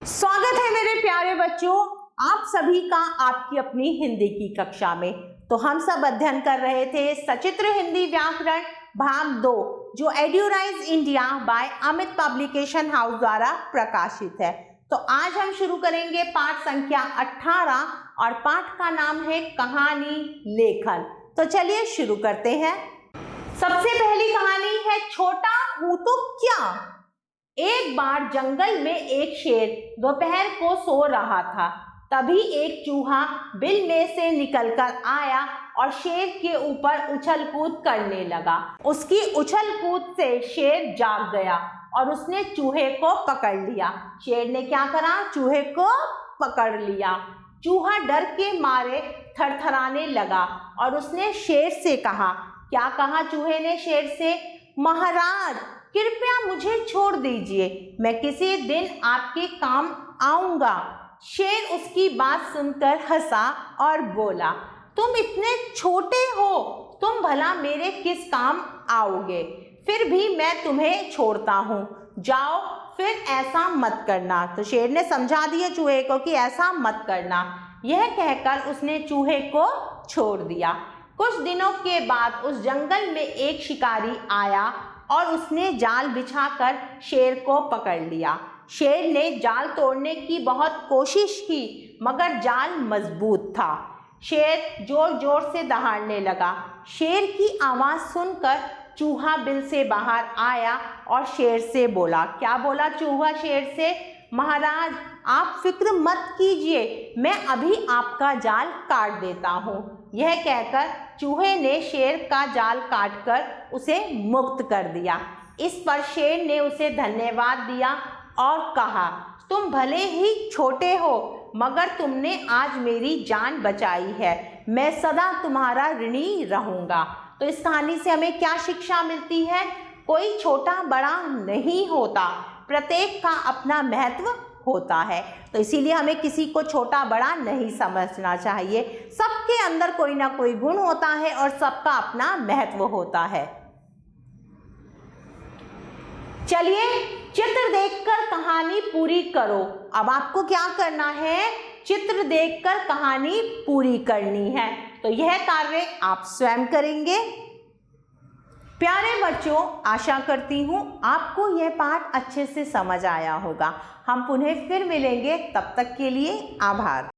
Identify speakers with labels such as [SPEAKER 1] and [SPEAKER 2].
[SPEAKER 1] स्वागत है मेरे प्यारे बच्चों, आप सभी का आपकी अपनी हिंदी की कक्षा में। तो हम सब अध्ययन कर रहे थे सचित्र हिंदी व्याकरण भाग 2 जो एड्यूराइज India by Amit publication house द्वारा प्रकाशित है। तो आज हम शुरू करेंगे पाठ संख्या 18 और पाठ का नाम है कहानी लेखन। तो चलिए शुरू करते हैं। सबसे पहली कहानी है छोटा हूं तो क्या। एक बार जंगल में एक शेर दोपहर को सो रहा था। तभी एक चूहा बिल में से निकलकर आया और शेर के ऊपर उछल कूद करने लगा। उसकी उछल कूद से शेर जाग गया और उसने चूहे को पकड़ लिया। शेर ने क्या करा? चूहे को पकड़ लिया। चूहा डर के मारे थरथराने लगा और उसने शेर से कहा, क्या कहा चूहे ने शेर से? महाराज कृपया मुझे छोड़ दीजिए, मैं किसी दिन आपके काम आऊंगा। शेर उसकी बात सुनकर हंसा और बोला, तुम इतने छोटे हो, तुम भला मेरे किस काम आओगे? फिर भी मैं तुम्हें छोड़ता हूँ, जाओ फिर ऐसा मत करना। तो शेर ने समझा दिया चूहे को कि ऐसा मत करना। यह कहकर उसने चूहे को छोड़ दिया। कुछ दिनों के बाद उस जंगल में एक शिकारी आया और उसने जाल बिछाकर शेर को पकड़ लिया। शेर ने जाल तोड़ने की बहुत कोशिश की मगर जाल मजबूत था। शेर जोर जोर से दहाड़ने लगा। शेर की आवाज़ सुनकर चूहा बिल से बाहर आया और शेर से बोला, क्या बोला चूहा शेर से? महाराज आप फिक्र मत कीजिए, मैं अभी आपका जाल काट देता हूँ। यह कहकर चूहे ने शेर का जाल काटकर उसे मुक्त कर दिया। इस पर शेर ने उसे धन्यवाद दिया और कहा, तुम भले ही छोटे हो मगर तुमने आज मेरी जान बचाई है, मैं सदा तुम्हारा ऋणी रहूँगा। तो इस कहानी से हमें क्या शिक्षा मिलती है? कोई छोटा बड़ा नहीं होता, प्रत्येक का अपना महत्व होता है। तो इसीलिए हमें किसी को छोटा बड़ा नहीं समझना चाहिए। सबके अंदर कोई ना कोई गुण होता है और सबका अपना महत्व होता है। चलिए चित्र देखकर कहानी पूरी करो। अब आपको क्या करना है? चित्र देखकर कहानी पूरी करनी है। तो यह कार्य आप स्वयं करेंगे। प्यारे बच्चों, आशा करती हूँ आपको यह पाठ अच्छे से समझ आया होगा। हम पुनः फिर मिलेंगे, तब तक के लिए आभार।